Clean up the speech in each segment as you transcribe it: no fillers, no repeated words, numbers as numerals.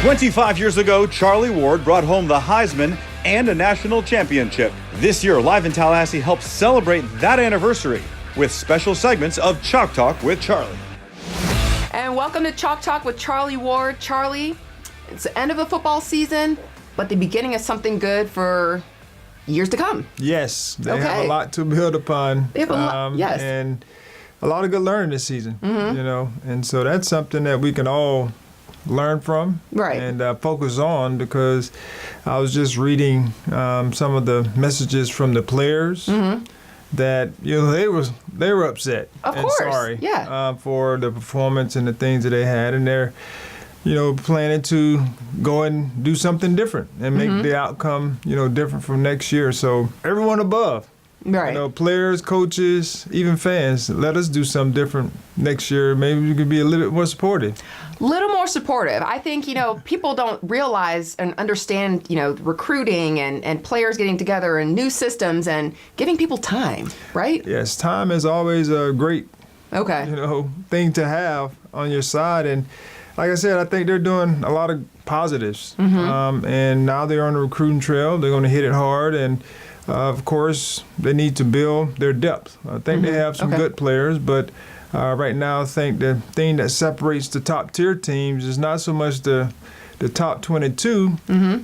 25 years ago, Charlie Ward brought home the Heisman and a national championship. This year, Live in Tallahassee helps celebrate that anniversary with special segments of Chalk Talk with Charlie. And welcome to Chalk Talk with Charlie Ward. Charlie, it's the end of a football season, but the beginning of something good for years to come. Yes, they have a lot to build upon. They have a lot, yes. And a lot of good learning this season, and so that's something that we can all learn from and focus on, because I was just reading some of the messages from the players that they were upset and sorry for the performance and the things that they had, and they're planning to go and do something different and make the outcome different from next year. So everyone above. Right. Players, coaches, even fans, let us do something different next year. Maybe we could be a little bit more supportive. Little more supportive. I think, people don't realize and understand, recruiting and players getting together and new systems and giving people time, right? Yes, time is always a great, thing to have on your side. And like I said, I think they're doing a lot of positives. And now they're on the recruiting trail. They're going to hit it hard. And of course, they need to build their depth. I think they have some good players, but right now I think the thing that separates the top-tier teams is not so much the top 22,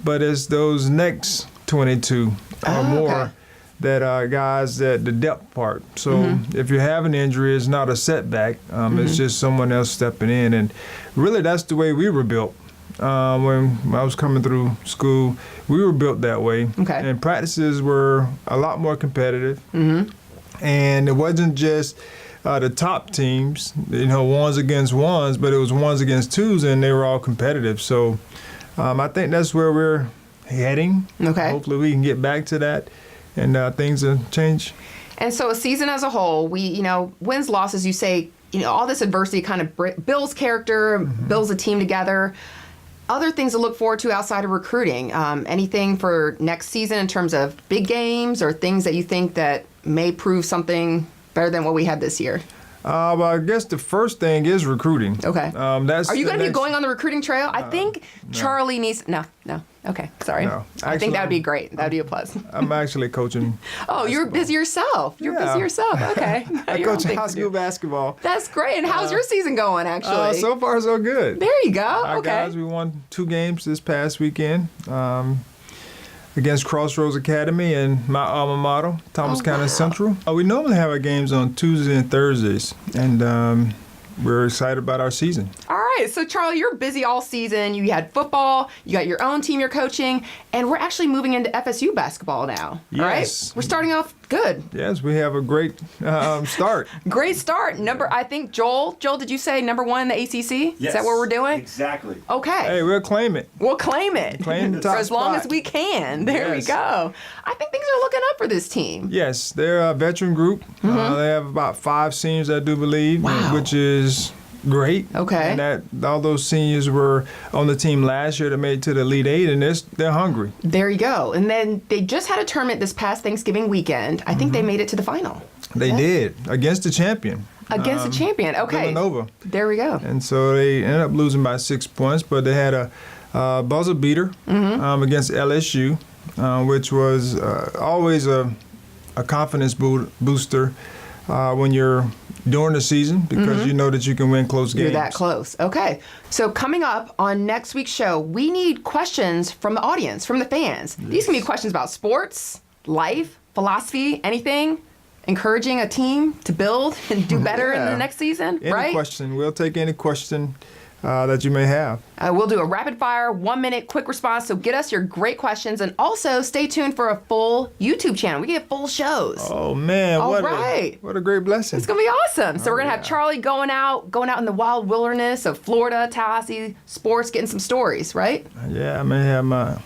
but it's those next 22 or more that are guys that the depth part. So if you have an injury, it's not a setback. It's just someone else stepping in. And really, that's the way we were built. When I was coming through school, we were built that way. And practices were a lot more competitive. And it wasn't just the top teams, ones against ones, but it was ones against twos, and they were all competitive. So I think that's where we're heading. Hopefully we can get back to that, and things will change. And so a season as a whole, we, wins, losses, you say, all this adversity kind of builds character, builds a team together. Other things to look forward to outside of recruiting, anything for next season in terms of big games or things that you think that may prove something better than what we had this year? Well, I guess the first thing is recruiting. Are you going to be going on the recruiting trail? I think Charlie needs... No. Okay, sorry. No. Actually, I think that would be great. That would be a plus. I'm actually coaching. Oh, you're busy yourself. You're busy yourself. Okay. I coach high school basketball. That's great. And how's your season going, actually? So far, so good. There you go. Our guys, we won 2 games this past weekend against Crossroads Academy and my alma mater, Thomas County Central. We normally have our games on Tuesdays and Thursdays, and we're excited about our season. All right. So, Charlie, you're busy all season. You had football. You got your own team you're coaching. And we're actually moving into FSU basketball now. Yes. All right? We're starting off good. Yes, we have a great start. Great start. I think, Joel, did you say number 1 in the ACC? Yes. Is that what we're doing? Exactly. Okay. Hey, we'll claim it. We'll claim it. Claim the top for as long spot. as we can. There we go. I think things are looking up for this team. Yes, they're a veteran group. They have about 5 seniors, I do believe, which is great. Okay. And all those seniors were on the team last year that made it to the Elite Eight, and they're hungry. There you go. And then they just had a tournament this past Thanksgiving weekend. I think they made it to the final. They did, against the champion. Against the champion. Okay. Villanova. There we go. And so they ended up losing by 6 points, but they had a buzzer beater against LSU, which was always a confidence booster when you're during the season, because you know that you can win close games. You're that close. Okay. So coming up on next week's show, we need questions from the audience, from the fans. Yes. These can be questions about sports, life, philosophy, anything, encouraging a team to build and do better in the next season, Any question. We'll take any question that you may have. We'll do a rapid fire, 1-minute quick response. So get us your great questions, and also stay tuned for a full YouTube channel. We get full shows. Oh man, what a great blessing. It's gonna be awesome. So we're gonna have Charlie going out in the wild wilderness of Florida, Tallahassee, sports, getting some stories, right? Yeah, I may have my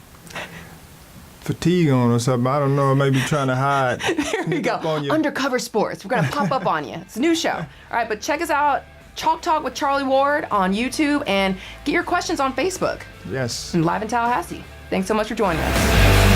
fatigue on or something. I don't know. Maybe trying to hide. There we go. Undercover sports. We're gonna pop up on you. It's a new show. All right, but check us out. Chalk Talk with Charlie Ward on YouTube, and get your questions on Facebook. Yes. And Live in Tallahassee. Thanks so much for joining us.